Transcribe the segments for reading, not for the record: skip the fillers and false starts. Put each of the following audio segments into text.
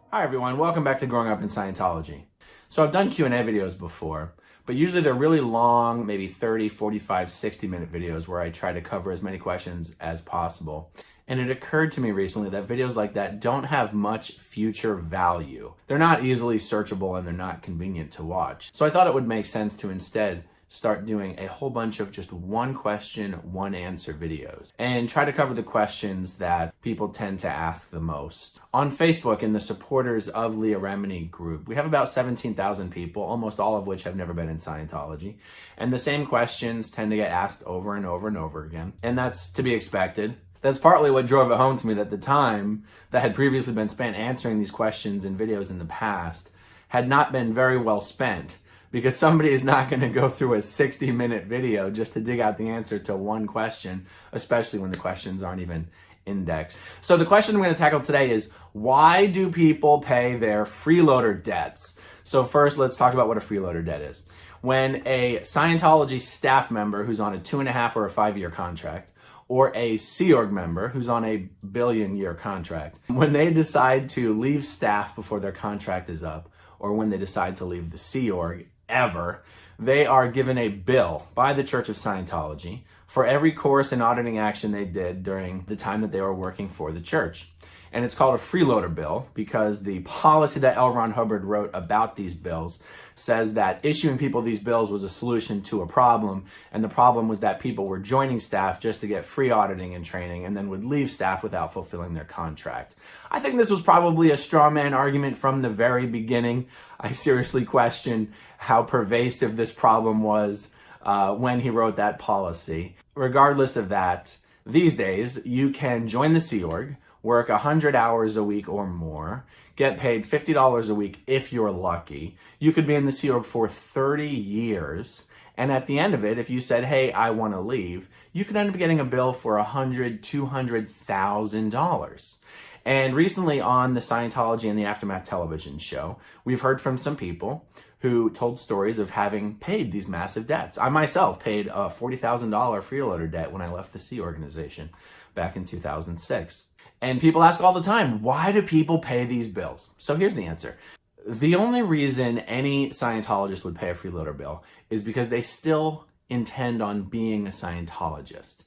Hi everyone, welcome back to Growing Up in Scientology. So I've done Q&A videos before, but usually they're really long, maybe 30, 45, 60-minute videos where I try to cover as many questions as possible. And it occurred to me recently that videos like that don't have much future value. They're not easily searchable and they're not convenient to watch. So I thought it would make sense to instead start doing a whole bunch of just one question, one answer videos and try to cover the questions that people tend to ask the most. On Facebook, in the supporters of Leah Remini group, we have about 17,000 people, almost all of which have never been in Scientology. And the same questions tend to get asked over and over and over again. And that's to be expected. That's partly what drove it home to me that the time that had previously been spent answering these questions in videos in the past had not been very well spent, because somebody is not going to go through a 60-minute video just to dig out the answer to one question, especially when the questions aren't even indexed. So the question I'm going to tackle today is, why do people pay their freeloader debts? So first, let's talk about what a freeloader debt is. When a Scientology staff member who's on a 2.5 or a 5-year contract, or a Sea Org member who's on a billion-year contract, when they decide to leave staff before their contract is up, or when they decide to leave the Sea Org ever, they are given a bill by the Church of Scientology for every course and auditing action they did during the time that they were working for the church. And it's called a freeloader bill because the policy that L. Ron Hubbard wrote about these bills says that issuing people these bills was a solution to a problem, and the problem was that people were joining staff just to get free auditing and training and then would leave staff without fulfilling their contract. I think this was probably a straw man argument from the very beginning. I seriously question how pervasive this problem was when he wrote that policy. Regardless of that, these days you can join the Sea Org, work 100 hours a week or more, get paid $50 a week if you're lucky. You could be in the Sea Org for 30 years. And at the end of it, if you said, hey, I want to leave, you could end up getting a bill for $100,000, $200,000. And recently on the Scientology and the Aftermath television show, we've heard from some people who told stories of having paid these massive debts. I myself paid a $40,000 freeloader debt when I left the Sea Organization back in 2006. And people ask all the time, why do people pay these bills? So here's the answer. The only reason any Scientologist would pay a freeloader bill is because they still intend on being a Scientologist.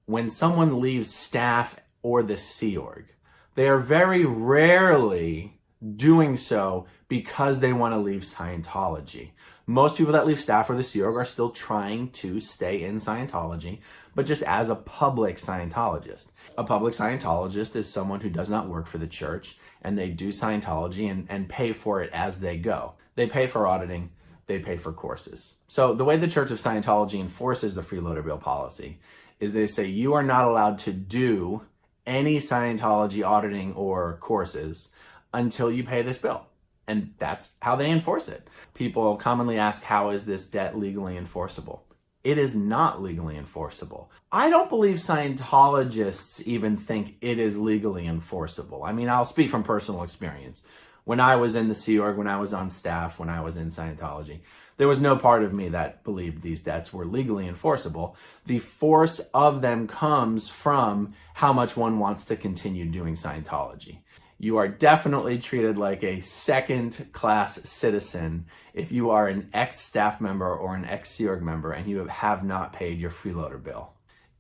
When someone leaves staff or the Sea Org, they are very rarely doing so because they want to leave Scientology. Most people that leave staff or the Sea Org are still trying to stay in Scientology, but just as a public Scientologist. A public Scientologist is someone who does not work for the church, and they do Scientology and pay for it as they go. They pay for auditing, they pay for courses. So the way the Church of Scientology enforces the freeloader bill policy is they say you are not allowed to do any Scientology auditing or courses until you pay this bill. And that's how they enforce it. People commonly ask, how is this debt legally enforceable? It is not legally enforceable. I don't believe Scientologists even think it is legally enforceable. I mean, I'll speak from personal experience. When I was in the Sea Org, when I was on staff, when I was in Scientology, there was no part of me that believed these debts were legally enforceable. The force of them comes from how much one wants to continue doing Scientology. You are definitely treated like a second-class citizen if you are an ex-staff member or an ex-Sea Org member and you have not paid your freeloader bill.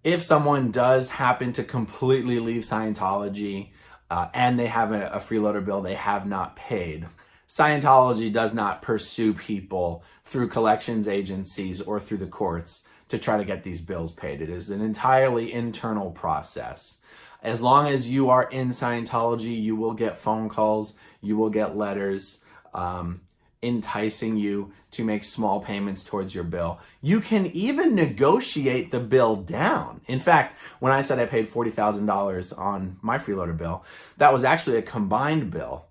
If someone does happen to completely leave Scientology and they have a freeloader bill they have not paid, Scientology does not pursue people through collections agencies or through the courts to try to get these bills paid. It is an entirely internal process. As long as you are in Scientology, you will get phone calls, you will get letters enticing you to make small payments towards your bill. You can even negotiate the bill down. In fact, when I said I paid $40,000 on my freeloader bill, that was actually a combined bill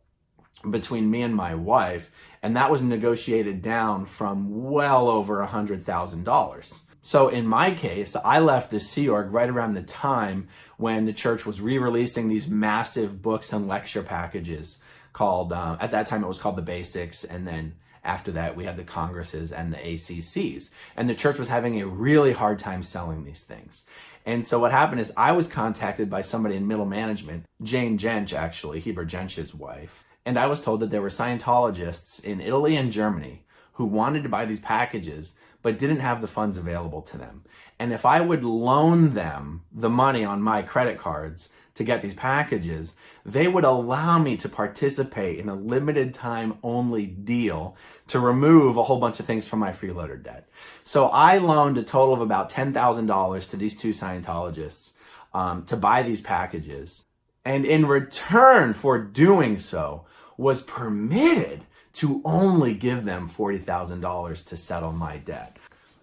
between me and my wife, and that was negotiated down from well over $100,000. So in my case, I left the Sea Org right around the time when the church was re-releasing these massive books and lecture packages called, at that time it was called the Basics, and then after that we had the Congresses and the ACCs. And the church was having a really hard time selling these things. And so what happened is I was contacted by somebody in middle management, Jane Jench actually, Heber Jench's wife, And I was told that there were Scientologists in Italy and Germany who wanted to buy these packages but didn't have the funds available to them. And if I would loan them the money on my credit cards to get these packages, they would allow me to participate in a limited time only deal to remove a whole bunch of things from my freeloader debt. So I loaned a total of about $10,000 to these two Scientologists to buy these packages. And in return for doing so, was permitted to only give them $40,000 to settle my debt.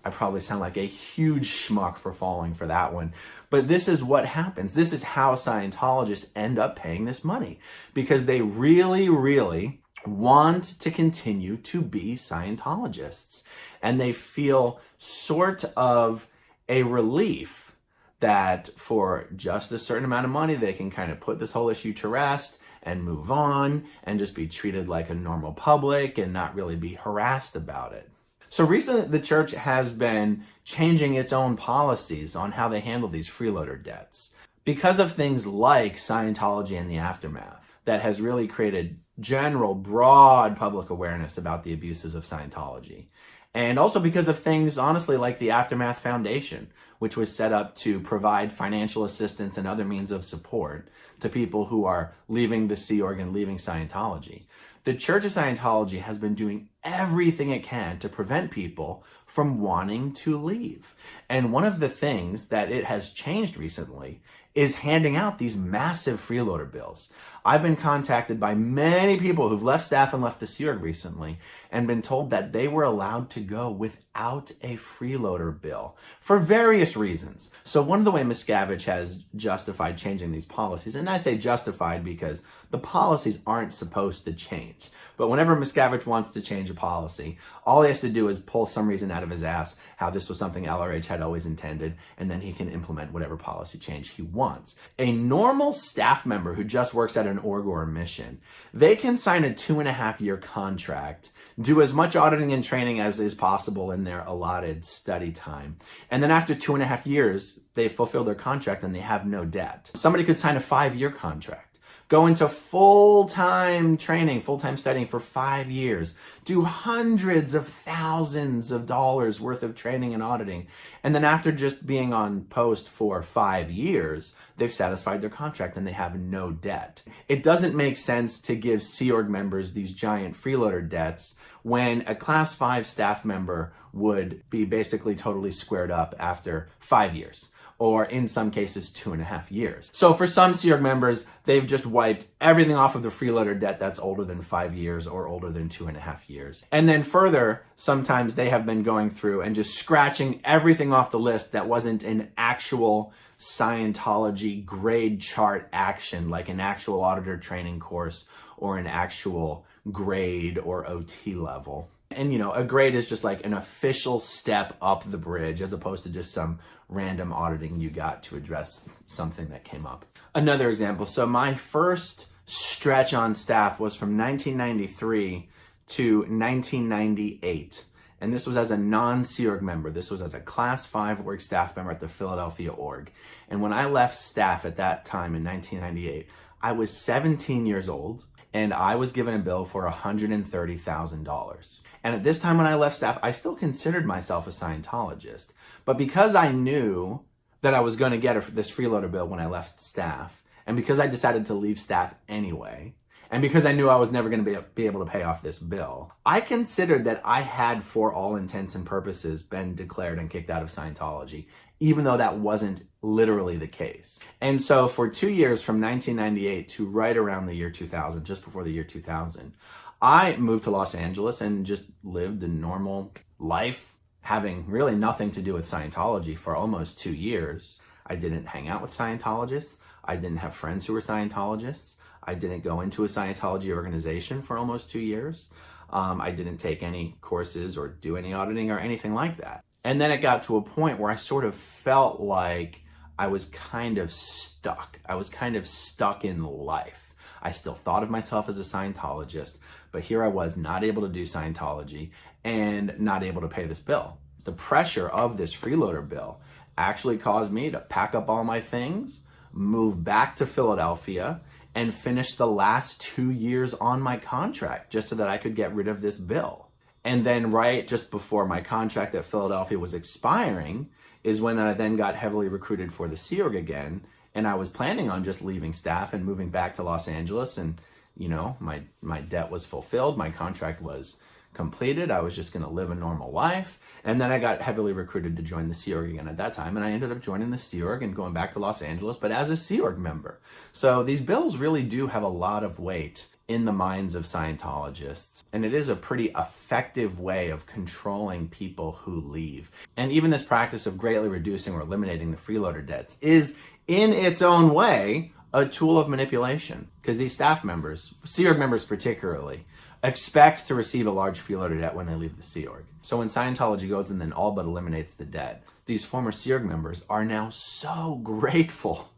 I probably sound like a huge schmuck for falling for that one. But this is what happens. This is how Scientologists end up paying this money, because they really, really want to continue to be Scientologists. And they feel sort of a relief that for just a certain amount of money, they can kind of put this whole issue to rest and move on and just be treated like a normal public and not really be harassed about it. So recently, the church has been changing its own policies on how they handle these freeloader debts because of things like Scientology and the aftermath that has really created general, broad public awareness about the abuses of Scientology. And also because of things, honestly, like the Aftermath Foundation, which was set up to provide financial assistance and other means of support to people who are leaving the Sea Org and leaving Scientology. The Church of Scientology has been doing everything it can to prevent people from wanting to leave. And one of the things that it has changed recently is handing out these massive freeloader bills. I've been contacted by many people who've left staff and left the Sea Org recently and been told that they were allowed to go without a freeloader bill for various reasons. So one of the ways Miscavige has justified changing these policies, and I say justified because the policies aren't supposed to change. But whenever Miscavige wants to change a policy, all he has to do is pull some reason out of his ass how this was something LRH had always intended, and then he can implement whatever policy change he wants. A normal staff member who just works at an org or a mission, they can sign a 2.5-year contract, do as much auditing and training as is possible in their allotted study time. And then after 2.5 years, they fulfill their contract and they have no debt. Somebody could sign a 5-year contract, go into full-time training, full-time studying for 5 years, do hundreds of thousands of dollars worth of training and auditing. And then after just being on post for 5 years, they've satisfied their contract and they have no debt. It doesn't make sense to give Sea Org members these giant freeloader debts when a Class 5 staff member would be basically totally squared up after 5 years. Or in some cases, 2.5 years. So for some Sea Org members, they've just wiped everything off of the freeloader debt that's older than 5 years or older than 2.5 years. And then further, sometimes they have been going through and just scratching everything off the list that wasn't an actual Scientology grade chart action, like an actual auditor training course or an actual grade or OT level. And a grade is just like an official step up the bridge as opposed to just some random auditing you got to address something that came up. Another example. So my first stretch on staff was from 1993 to 1998. And this was as a non-Sea Org member. This was as a Class 5 org staff member at the Philadelphia org. And when I left staff at that time in 1998, I was 17 years old and I was given a bill for $130,000. And at this time when I left staff, I still considered myself a Scientologist. But because I knew that I was going to get this freeloader bill when I left staff, and because I decided to leave staff anyway, and because I knew I was never going to be able to pay off this bill, I considered that I had, for all intents and purposes, been declared and kicked out of Scientology, even though that wasn't literally the case. And so for 2 years, from 1998 to right around the year 2000, just before the year 2000, I moved to Los Angeles and just lived a normal life, having really nothing to do with Scientology for almost 2 years. I didn't hang out with Scientologists. I didn't have friends who were Scientologists. I didn't go into a Scientology organization for almost 2 years. I didn't take any courses or do any auditing or anything like that. And then it got to a point where I sort of felt like I was kind of stuck. I was kind of stuck in life. I still thought of myself as a Scientologist, but here I was not able to do Scientology and not able to pay this bill. The pressure of this freeloader bill actually caused me to pack up all my things, move back to Philadelphia, and finish the last 2 years on my contract just so that I could get rid of this bill. And then right just before my contract at Philadelphia was expiring is when I then got heavily recruited for the Sea Org again. And I was planning on just leaving staff and moving back to Los Angeles. And, you know, my debt was fulfilled. My contract was completed. I was just going to live a normal life. And then I got heavily recruited to join the Sea Org again at that time. And I ended up joining the Sea Org and going back to Los Angeles, but as a Sea Org member. So these bills really do have a lot of weight in the minds of Scientologists. And it is a pretty effective way of controlling people who leave. And even this practice of greatly reducing or eliminating the freeloader debts is, in its own way, a tool of manipulation. Because these staff members, Sea Org members particularly, expect to receive a large freeloader debt when they leave the Sea Org. So when Scientology goes and then all but eliminates the debt, these former Sea Org members are now so grateful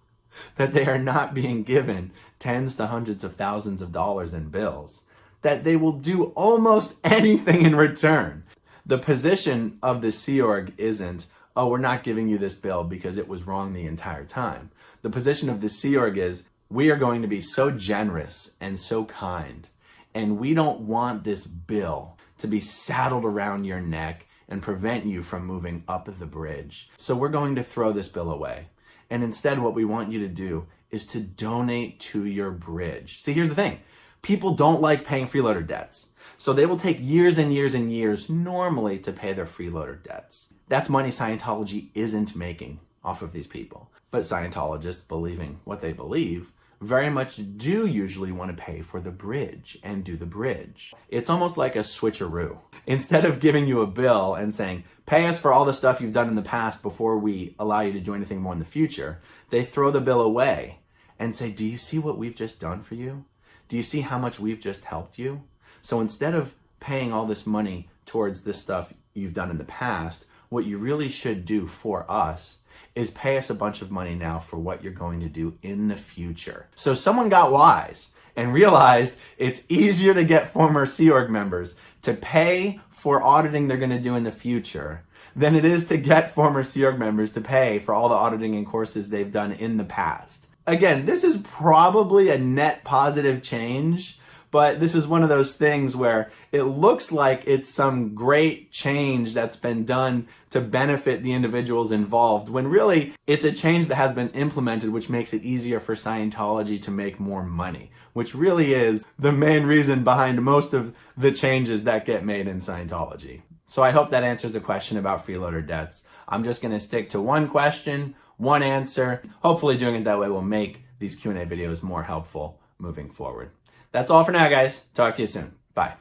that they are not being given tens to hundreds of thousands of dollars in bills, that they will do almost anything in return. The position of the Sea Org isn't, oh, we're not giving you this bill because it was wrong the entire time. The position of the Sea Org is, we are going to be so generous and so kind, and we don't want this bill to be saddled around your neck and prevent you from moving up the bridge. So we're going to throw this bill away. And instead, what we want you to do is to donate to your bridge. See, here's the thing. People don't like paying freeloader debts. So they will take years and years and years normally to pay their freeloader debts. That's money Scientology isn't making off of these people. But Scientologists, believing what they believe, very much do usually want to pay for the bridge and do the bridge. It's almost like a switcheroo. Instead of giving you a bill and saying, pay us for all the stuff you've done in the past before we allow you to do anything more in the future, they throw the bill away and say, do you see what we've just done for you? Do you see how much we've just helped you? So instead of paying all this money towards this stuff you've done in the past, what you really should do for us is pay us a bunch of money now for what you're going to do in the future. So someone got wise and realized it's easier to get former Sea Org members to pay for auditing they're going to do in the future than it is to get former Sea Org members to pay for all the auditing and courses they've done in the past. Again, this is probably a net positive change, but this is one of those things where it looks like it's some great change that's been done to benefit the individuals involved, when really it's a change that has been implemented which makes it easier for Scientology to make more money, which really is the main reason behind most of the changes that get made in Scientology. So I hope that answers the question about freeloader debts. I'm just going to stick to one question, one answer. Hopefully doing it that way will make these Q&A videos more helpful moving forward. That's all for now, guys. Talk to you soon. Bye.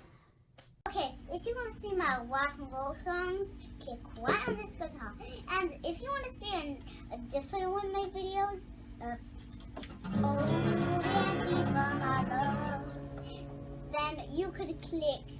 Okay, if you want to see my rock and roll songs, click right on this guitar. And if you want to see a different one of my videos, then you could click